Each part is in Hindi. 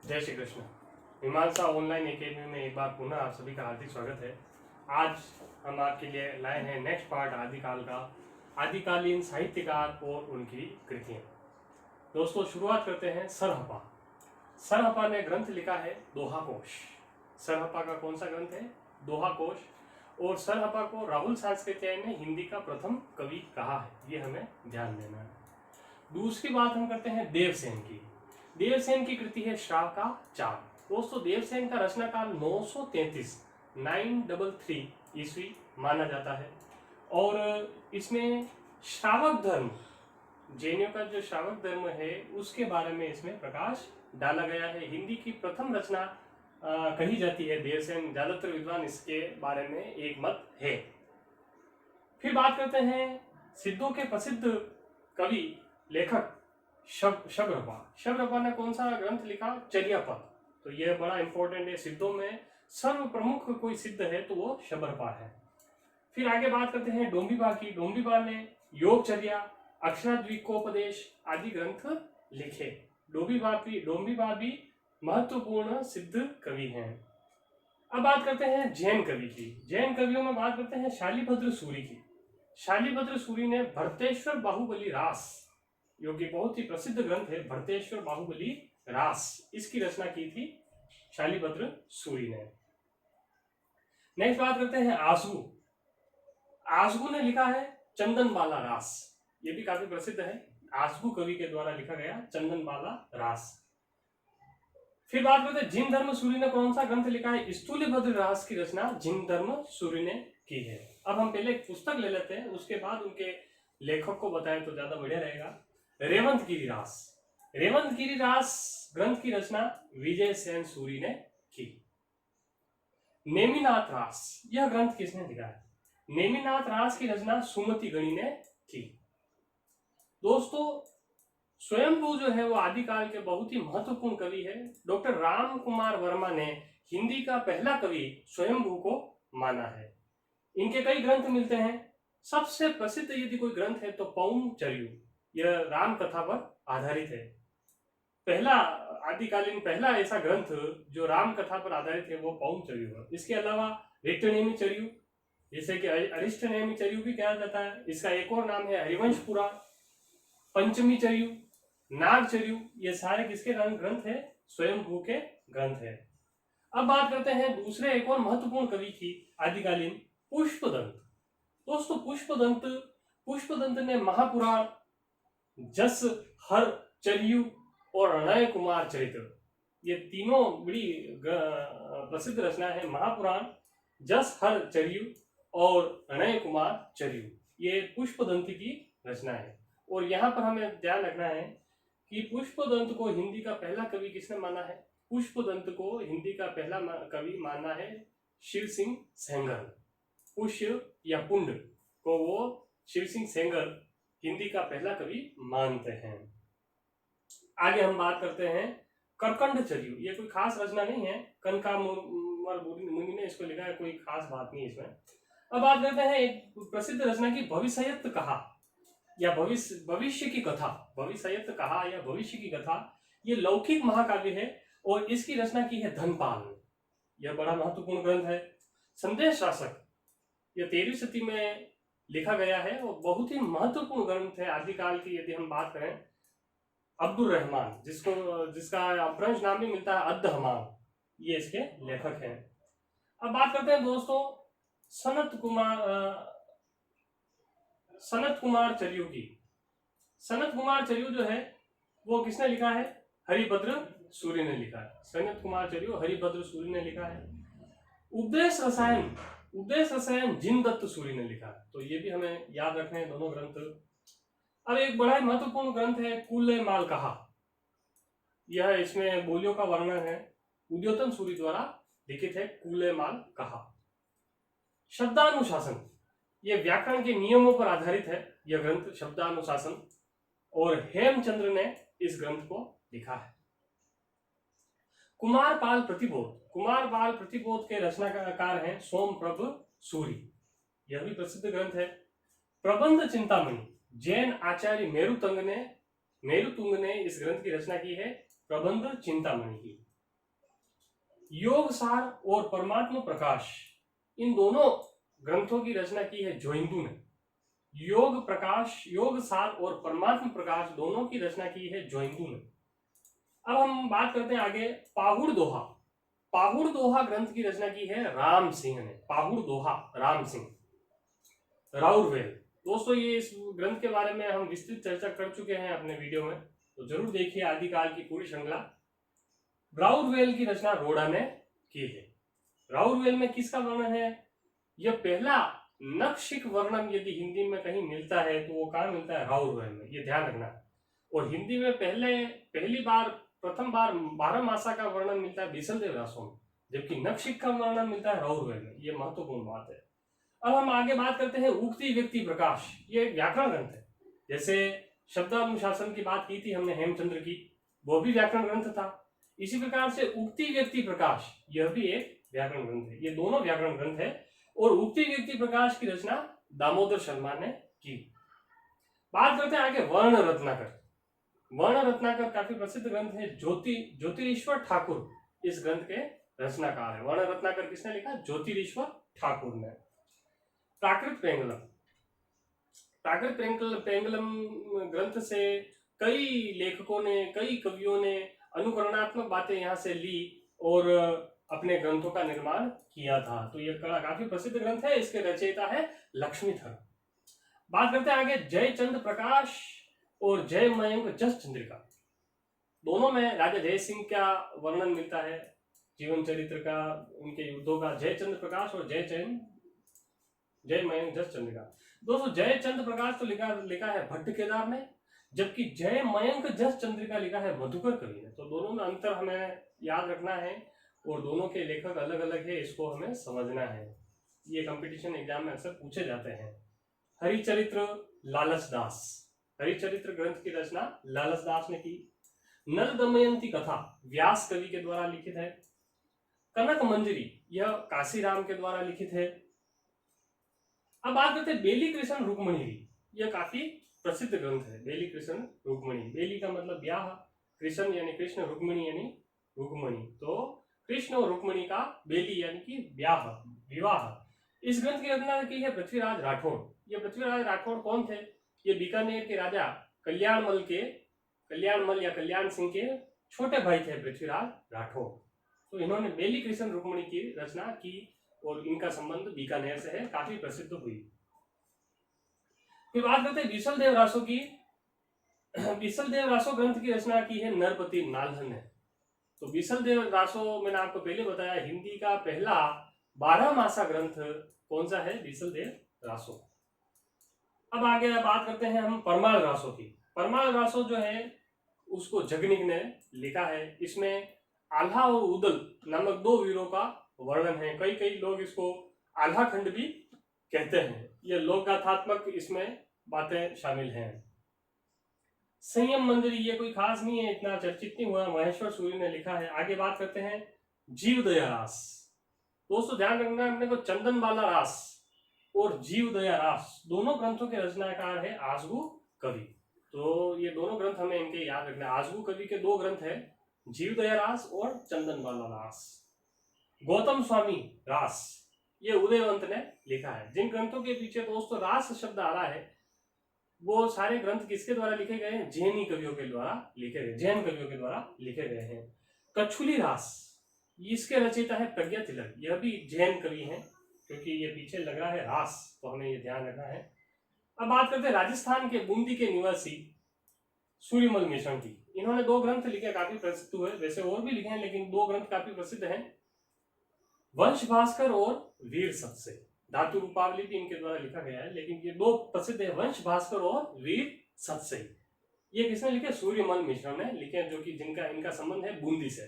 जय श्री कृष्ण। मीमांसा ऑनलाइन एकेडमी में एक बार पुनः आप सभी का हार्दिक स्वागत है। आज हम आपके लिए लाए हैं नेक्स्ट पार्ट आदिकाल का, आदिकालीन साहित्यकार और उनकी कृतियां। दोस्तों शुरुआत करते हैं सरहपा। सरहपा ने ग्रंथ लिखा है दोहा कोश। सरहपा का कौन सा ग्रंथ है? दोहा कोश। और सरहपा को राहुल सांस्कृत्याय ने हिंदी का प्रथम कवि कहा है, ये हमें ध्यान देना है। दूसरी बात हम करते हैं देवसेन की। देवसेन की कृति है श्राव का चार। दोस्तों देवसेन का रचना काल 933 ईस्वी माना जाता है और इसमें श्रावक धर्म, जैनियों का जो श्रावक धर्म है उसके बारे में इसमें प्रकाश डाला गया है। हिंदी की प्रथम रचना कही जाती है देवसेन। ज्यादातर विद्वान इसके बारे में एक मत है। फिर बात करते हैं सिद्धों के प्रसिद्ध कवि लेखक शबरपा। शबरपा ने कौन सा ग्रंथ लिखा? चर्यापद। तो यह बड़ा इंपॉर्टेंट है। सिद्धों में सर्व प्रमुख कोई सिद्ध है तो वो शबरपा है। फिर आगे बात करते हैं डोंबिबा की। डोंबिबा ने योगचर्या, अक्षराद्विकोपदेश आदि ग्रंथ लिखे। डोंबिबा भी महत्वपूर्ण सिद्ध कवि हैं। अब बात करते हैं जैन कवि की। जैन कवियों में बात करते हैं शालिभद्र सूरी की। शालिभद्र सूरी ने भरतेश्वर बाहुबली रास, जो कि बहुत ही प्रसिद्ध ग्रंथ है, भरतेश्वर बाहुबली रास, इसकी रचना की थी शालिभद्र सूरी ने। नेक्स्ट बात करते हैं आसगु। आसगु ने लिखा है चंदनबाला रास, ये भी काफी प्रसिद्ध है। आसगु कवि के द्वारा लिखा गया चंदनबाला रास। फिर बात करते हैं जिन धर्म सूरी ने कौन सा ग्रंथ लिखा है? स्थूलिभद्र रास की रचना जिन धर्म सूरी ने की है। अब हम पहले एक पुस्तक ले लेते हैं, उसके बाद उनके लेखक को बताएं तो ज्यादा बढ़िया रहेगा। रेवंत गिरिरास। रेवंत गिरिरास ग्रंथ की रचना विजय सेन सूरी ने की। नेमिनाथ रास, यह ग्रंथ किसने लिखा है? नेमिनाथ रास की रचना सुमति गणी ने की। दोस्तों स्वयंभू जो है वो आदिकाल के बहुत ही महत्वपूर्ण कवि है। डॉक्टर राम कुमार वर्मा ने हिंदी का पहला कवि स्वयंभू को माना है। इनके कई ग्रंथ मिलते हैं। सबसे प्रसिद्ध यदि कोई ग्रंथ है तो पौम चर्यू, यह राम कथा पर आधारित है। पहला आदिकालीन पहला ऐसा ग्रंथ जो राम कथा पर आधारित है वो पौम चर्यू है। इसके अलावा रिक्तनेमि चर्यू, जिसे कि अरिष्टनेमि चर्यू भी कहा जाता है। इसका एक और नाम है हरिवंश पुराण, पंचमी चर्यू, नाग चर्यू, ये सारे किसके ग्रंथ है? स्वयंभू के ग्रंथ है। अब बात करते हैं दूसरे एक और महत्वपूर्ण कवि की आदिकालीन, पुष्पदंत। दोस्तों पुष्पदंत ने महापुराण, जस हर चर्यु और अणय कुमार चरित्र, ये तीनों बड़ी प्रसिद्ध रचना है। महापुराण, जस हर चर्यु और अणय कुमार चर्यु, ये पुष्पदंत की रचना है। और यहाँ पर हमें ध्यान रखना है कि पुष्पदंत को हिंदी का पहला कवि किसने माना है? पुष्पदंत को हिंदी का पहला कवि माना है शिव सिंह सेंगर। पुष्य या पुंड को वो शिव सिंह सेंगर हिंदी का पहला कवि मानते हैं। आगे हम बात करते हैं करकंड चर्यू। ये कोई खास रचना नहीं है, कनका मुनि ने इसको लिखा है, कोई खास बात नहीं इसमें। अब बात करते हैं एक प्रसिद्ध रचना की, भविष्यत कहा या भविष्य की कथा। भविष्यत कहा या भविष्य की कथा, ये लौकिक महाकाव्य है और इसकी रचना की है धनपाल। यह बड़ा महत्वपूर्ण ग्रंथ है। संदेश शासक, यह 13वीं सदी में लिखा गया है और बहुत ही महत्वपूर्ण ग्रंथ है आदिकाल की। यदि हम बात करें अब्दुल रहमान, जिसका अपभ्रंश नाम भी मिलता है अद्दहमान, ये इसके लेखक हैं। अब बात करते हैं दोस्तों सनत कुमार चर्यू की। सनत कुमार चर्यू जो है वो किसने लिखा है? हरिभद्र सूरी ने लिखा है। सनत कुमार चर्यू हरिभद्र सूरी ने लिखा है। उपदेश रसायन जिनदत्त सूरी ने लिखा है। तो ये भी हमें याद रखने हैं दोनों ग्रंथ। अब एक बड़ा महत्वपूर्ण ग्रंथ है कूले माल कहा। यह इसमें बोलियों का वर्णन है, उद्योतन सूरी द्वारा लिखित है कूले माल कहा। शब्दानुशासन, यह व्याकरण के नियमों पर आधारित है यह ग्रंथ शब्दानुशासन, और हेमचंद्र ने इस ग्रंथ को लिखा है। कुमारपाल प्रतिबोध के रचनाकार हैं सोमप्रभ सूरी, यह भी प्रसिद्ध ग्रंथ है। प्रबंध चिंतामणि, जैन आचार्य मेरुतुंग ने इस ग्रंथ की रचना की है, प्रबंध चिंतामणि की। योग सार और परमात्मा प्रकाश, इन दोनों ग्रंथों की रचना की है जोइंदू ने। योग प्रकाश, योग सार और परमात्मा प्रकाश दोनों की रचना की है जोइंदू ने। अब हम बात करते हैं आगे पाहुड़ दोहा। पाहुड़ दोहा ग्रंथ की रचना की है राम सिंह ने। पाहुड़ दोहा राम सिंह, राउरवेल। दोस्तों ये इस ग्रंथ के बारे में हम विस्तृत चर्चा कर चुके हैं अपने वीडियो में, तो जरूर देखिए आदिकाल की पूरी श्रृंखला। राउरवेल की रचना रोड़ा ने की है। राउरवेल में किसका वर्णन है? यह पहला नखशिख वर्णन यदि हिंदी में कहीं मिलता है तो वो कहाँ मिलता है? राउरवेल में, ये ध्यान रखना। और हिंदी में प्रथम बार 12 मासा का वर्णन मिलता है बीसलदेव रासों में, जबकि नखशिख का वर्णन मिलता है राउरवेल में। ये महत्वपूर्ण बात है। अब हम आगे बात करते हैं उक्ति व्यक्ति प्रकाश। ये व्याकरण ग्रंथ है। जैसे शब्दानुशासन की बात की थी हमने हेमचंद्र की, वो भी व्याकरण ग्रंथ था। इसी प्रकार से उक्ति व्यक्ति प्रकाश, यह भी एक व्याकरण ग्रंथ है। ये दोनों व्याकरण ग्रंथ है। और उक्ति व्यक्ति प्रकाश की रचना दामोदर शर्मा ने की। बात करते हैं आगे वर्ण रत्नाकर। वर्ण रत्नाकर काफी प्रसिद्ध ग्रंथ है। ज्योतिरीश्वर ठाकुर इस ग्रंथ के रचनाकार है। वर्ण रत्नाकर किसने लिखा? ज्योतिरीश्वर ठाकुर ने। प्राकृत पेंगलम। प्राकृत पेंगलम ग्रंथ से कई लेखकों ने, कई कवियों ने अनुकरणात्मक बातें यहाँ से ली और अपने ग्रंथों का निर्माण किया था। तो यह काफी प्रसिद्ध ग्रंथ है। इसके रचयिता है लक्ष्मीधर। बात करते हैं आगे जयचंद प्रकाश और जय मयंक जस चंद्रिका। दोनों में राजा जय सिंह का वर्णन मिलता है, जीवन चरित्र का, उनके युद्धों का। जयचंद प्रकाश और जय मयंक जस चंद्रिका। दोस्तों जयचंद प्रकाश तो लिखा है भट्ट केदार ने, जबकि जय मयंक जस चंद्रिका लिखा है मधुकर कवि ने। तो दोनों में अंतर हमें याद रखना है और दोनों के लेखक अलग अलग है, इसको हमें समझना है। ये कंपटीशन एग्जाम में अक्सर पूछे जाते हैं। हरिचरित्र लालच दास। हरिचरित्र ग्रंथ की रचना लालच दास ने की। नल दमयंती कथा व्यास कवि के द्वारा लिखित है। कनक मंजरी यह काशीराम के द्वारा लिखित है। अब बात करते हैं बेली कृष्ण रुक्मणी। यह काफी प्रसिद्ध ग्रंथ है। बेली कृष्ण रुक्मणी, बेली का मतलब ब्याह, कृष्ण यानी कृष्ण, रुक्मणी यानी रुक्मणी। तो कृष्ण और रुक्मणी का बेली यानी कि ब्याह, विवाह। इस ग्रंथ की रचना की है पृथ्वीराज राठौड़। ये पृथ्वीराज राठौड़ कौन थे? ये बीकानेर के राजा कल्याणमल या कल्याण सिंह के छोटे भाई थे पृथ्वीराज राठौड़। तो इन्होंने बेली कृष्ण रुक्मणी की रचना की और इनका संबंध बीकानेर से है, काफी प्रसिद्ध हुई। फिर बात करते हैं बीसलदेव रासो की। बीसलदेव रासो ग्रंथ की रचना की है नरपति नाल्हन ने। तो बीसलदेव रासो मैंने आपको पहले बताया हिंदी का पहला 12 मासा ग्रंथ कौन सा है? बीसलदेव रासो। अब आगे बात करते हैं हम परमाल रासो की। परमाल रासो जो है उसको जगनिक ने लिखा है। इसमें आल्हा और उदल नामक 2 वीरों का वर्णन है। कई लोग इसको आल्हा खंड भी कहते हैं। ये लोक गाथात्मक इसमें बातें शामिल हैं। संयम मंजरी ये कोई खास नहीं है, इतना चर्चित नहीं हुआ, महेश्वर सूर्य ने लिखा है। आगे बात करते हैं जीवदया रास। दोस्तों ध्यान रखना अपने को, चंदन बाला रास और जीवदया रास दोनों ग्रंथों के रचनाकार है आसगु कवि। तो ये दोनों ग्रंथ हमें इनके याद रखना। आसगु कवि के 2 ग्रंथ है, जीवदया रास और चंदन बाला रास। गौतम स्वामी रास ये उदयवंत ने लिखा है। जिन ग्रंथों के पीछे दोस्तों रास शब्द आ रहा है वो सारे ग्रंथ किसके द्वारा लिखे गए हैं? जैनी कवियों के द्वारा लिखे गए, जैन कवियों के द्वारा लिखे गए हैं। कछुली रास इसके रचयिता है प्रज्ञा तिलक। यह भी जैन कवि हैं, क्योंकि ये पीछे लग रहा है रास, तो हमें ये ध्यान रखना है। अब बात करते हैं राजस्थान के बूंदी के निवासी सूर्यमल मिश्रण की। इन्होंने 2 ग्रंथ लिखे, काफी प्रसिद्ध हुए। वैसे और भी लिखे हैं लेकिन 2 ग्रंथ काफी प्रसिद्ध हैं, वंश भास्कर और वीर सत्से। धातु रूपावली भी इनके द्वारा लिखा गया है, लेकिन ये 2 प्रसिद्ध है, वंश भास्कर और वीर सत्से। ये किसने लिखे? सूर्यमल मिश्रण ने लिखे, जो कि जिनका इनका संबंध है बूंदी से।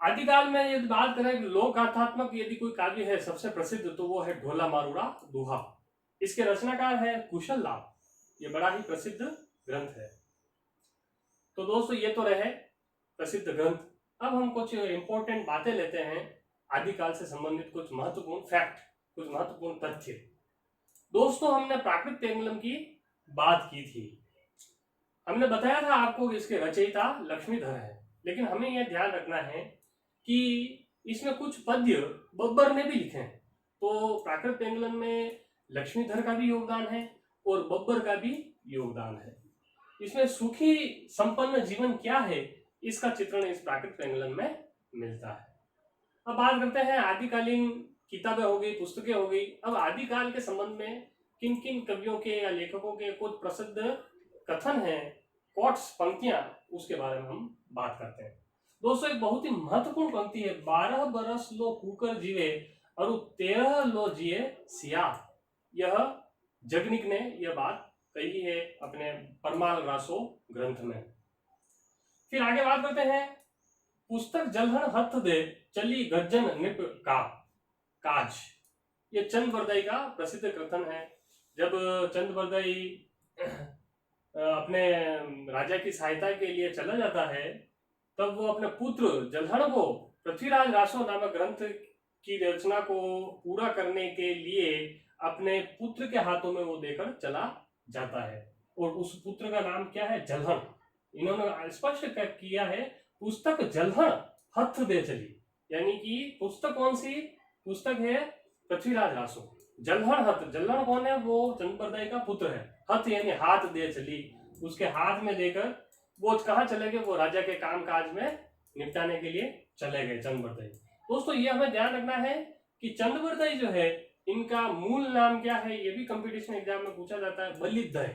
आदिकाल में यदि बात करें लोक गाथात्मक यदि कोई काव्य है सबसे प्रसिद्ध, तो वो है ढोला मारूड़ा दोहा। इसके रचनाकार है कुशल लाभ। ये बड़ा ही प्रसिद्ध ग्रंथ है। तो दोस्तों ये तो रहे प्रसिद्ध ग्रंथ। अब हम कुछ इंपॉर्टेंट बातें लेते हैं आदिकाल से संबंधित, कुछ महत्वपूर्ण फैक्ट, कुछ महत्वपूर्ण तथ्य। दोस्तों हमने प्राकृत पेंगलम की बात की थी। हमने बताया था आपको कि इसके रचयिता लक्ष्मीधर है। लेकिन हमें यह ध्यान रखना है कि इसमें कुछ पद्य बब्बर ने भी लिखे हैं। तो प्राकृत पेंगलन में लक्ष्मीधर का भी योगदान है और बब्बर का भी योगदान है। इसमें सुखी संपन्न जीवन क्या है इसका चित्रण इस प्राकृत पेंगलन में मिलता है। अब बात करते हैं आदिकालीन किताबें हो गई, पुस्तकें हो गई। अब आदिकाल के संबंध में किन किन कवियों के या लेखकों के कुछ प्रसिद्ध कथन हैं, कोट्स, पंक्तियां, उसके बारे में हम बात करते हैं। दोस्तों, एक बहुत ही महत्वपूर्ण पंक्ति है, 12 बरस लो कुकर जीवे और 13 लो जिए सिया। यह जगनिक ने यह बात कही है अपने परमाल रासो ग्रंथ में। फिर आगे बात करते हैं, पुस्तक जलहन हथ दे चली गर्जन निप का काज। ये चंद बरदाई का प्रसिद्ध कथन है। जब चंद बरदाई अपने राजा की सहायता के लिए चला जाता है, तब वो अपने पुत्र जलहन को पृथ्वीराज रासो नामक ग्रंथ की रचना को पूरा करने के लिए अपने पुत्र के हाथों में वो देकर चला जाता है। और उस पुत्र का नाम क्या है? जलहन। इन्होंने स्पष्ट किया है, पुस्तक जलहन हथ दे चली, यानी कि पुस्तक कौन सी पुस्तक है? पृथ्वीराज रासो। जलहन हथ, जलहन कौन है? वो चंद बरदाई का पुत्र है। हथ यानी हाथ दे चली, उसके हाथ में देकर वो कहाँ चले गए? वो राजा के काम काज में निपटाने के लिए चले गए चंद बरदाई। दोस्तों, ये हमें ध्यान रखना है कि चंद बरदाई जो है, इनका मूल नाम क्या है? ये भी कंपटीशन एग्जाम में पूछा जाता है। बलिदय।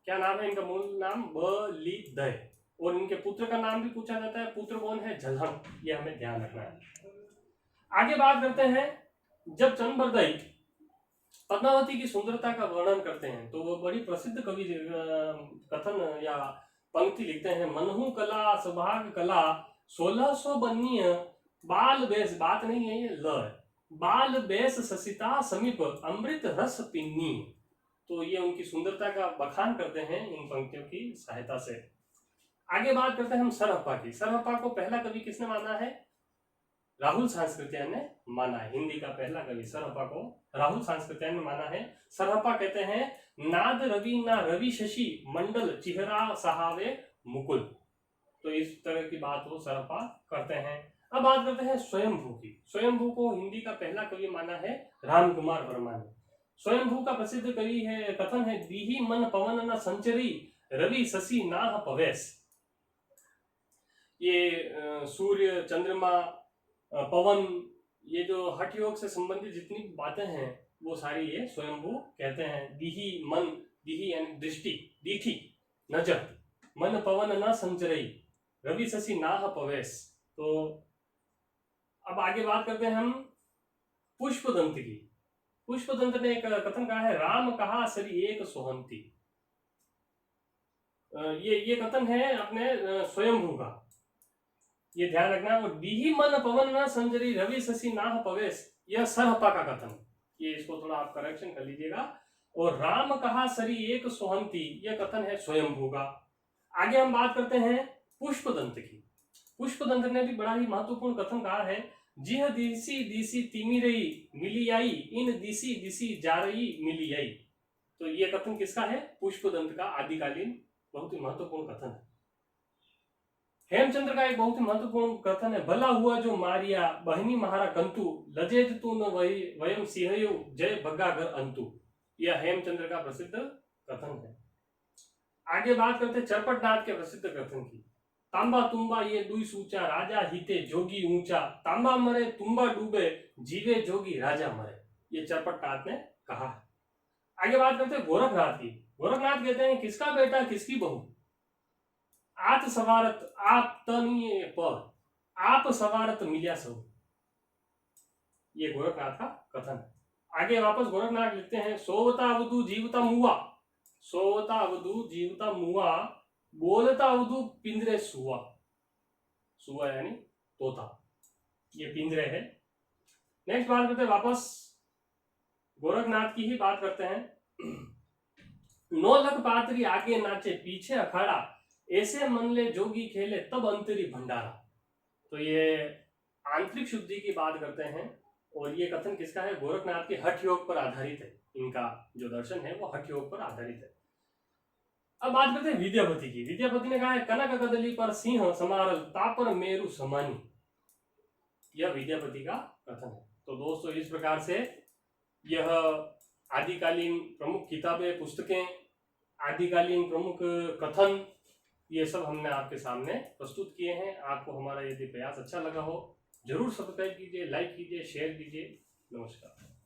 क्या नाम है इनका? मूल नाम बलिदय। और इनके पुत्र का नाम भी पूछा जाता है। पुत्र कौन है? जलहन। ये हमें ध्यान रखना है। आगे बात करते हैं, जब चंद बरदाई पद्मावती की सुंदरता का वर्णन करते हैं, तो वो बड़ी प्रसिद्ध कवि कथन या पंक्ति लिखते हैं, मनहु कला सुभाग कला 1600 बन्नीय बाल बेस। बात नहीं है, ये ल है। बाल बेस ससिता समीप अमृत रस पिन्नी। तो ये उनकी सुंदरता का बखान करते हैं इन पंक्तियों की सहायता से। आगे बात करते हैं हम सरहप्पा की। सरहप्पा को पहला कवि किसने माना है? राहुल सांस्कृत्यायन ने माना है। हिंदी का पहला कवि सरहप्पा को राहुल सांस्कृत्यायन ने माना है। सरहप्पा कहते हैं, नाद रवि ना रवि शशि मंडल चिहरा सहावे मुकुल। तो इस तरह की बात वो सरहप्पा करते हैं। अब बात करते हैं स्वयंभू की। स्वयंभू को हिंदी का पहला कवि माना है रामकुमार वर्मा ने। स्वयंभू का प्रसिद्ध कवि है, कथन है, दीही मन पवन न संचरी रवि शशि नाह पवेश। ये सूर्य, चंद्रमा, पवन, ये जो हठ योग से संबंधित जितनी बातें हैं वो सारी ये स्वयंभू कहते हैं। दीही मन, दीही यानी दृष्टि, दीठी नजर, मन पवन न संचरई रवि शशि नाह पवेश। तो अब आगे बात करते हैं हम पुष्पदंत की। पुष्पदंत ने एक कथन कहा है, राम कहा सरी एक सोहंती। ये कथन है अपने स्वयंभू का, ये ध्यान रखना। और दीही मन पवन न संजरी रवि शशि नाह पवेश, यह सरहप्पा का कथन। ये इसको थोड़ा आप करेक्शन कर लीजिएगा। और राम कहा सरी एक सोहंती, यह कथन है स्वयंभू का। आगे हम बात करते हैं पुष्पदंत की। पुष्पदंत ने भी बड़ा ही महत्वपूर्ण कथन कहा है, जिह दिसी दिसी तिमी रही मिली आई, इन दिसी दिसी जा रही मिली आई। तो ये कथन किसका है? पुष्पदंत का आदिकालीन बहुत ही महत्वपूर्ण कथन है। हेमचंद्र का एक बहुत ही महत्वपूर्ण कथन है, भला हुआ जो मारिया बहनी महारा कंतु लजेज तू न वही वयम सिंहयु जय भगागर अंतु। यह हेमचंद्र का प्रसिद्ध कथन है। आगे बात करते हैं चरपटनाथ के प्रसिद्ध कथन की। तांबा तुम्बा ये दुई सूचा राजा हिते जोगी ऊंचा, तांबा मरे तुम्बा डूबे जीवे जोगी राजा मरे। ये चरपटनाथ ने कहा है। आगे बात करते हैं गोरखनाथ की। गोरखनाथ कहते हैं, किसका बेटा किसकी बहू, आत सवारत आप तनिए पर आप सवारत मिलिया सब। ये गोरखनाथ का कथन है। आगे वापस गोरखनाथ लिखते हैं, सोवता अवधु जीवता मुआ, सोवता अवधु जीवता मुआ, बोलता अवधु पिंजरे सुआ। सुआ यानी तोता, ये पिंजरे है। नेक्स्ट बात करते हैं, वापस गोरखनाथ की ही बात करते हैं। 9 लख पात्री आगे नाचे पीछे अखाड़ा, ऐसे मन ले जोगी खेले तब अंतरी भंडारा। तो ये आंतरिक शुद्धि की बात करते हैं। और ये कथन किसका है? गोरखनाथ के हठ योग पर आधारित है। इनका जो दर्शन है वो हठ योग पर आधारित है। अब बात करते हैं विद्यापति की। विद्यापति ने कहा है, कनक कदली पर सिंह समारल, तापर मेरु समानी। यह विद्यापति का कथन है। तो दोस्तों इस प्रकार से यह आदिकालीन प्रमुख किताबें, पुस्तकें, आदिकालीन प्रमुख कथन, ये सब हमने आपके सामने प्रस्तुत किए हैं। आपको हमारा यदि प्रयास अच्छा लगा हो, जरूर सब्सक्राइब कीजिए, लाइक कीजिए, शेयर कीजिए। नमस्कार।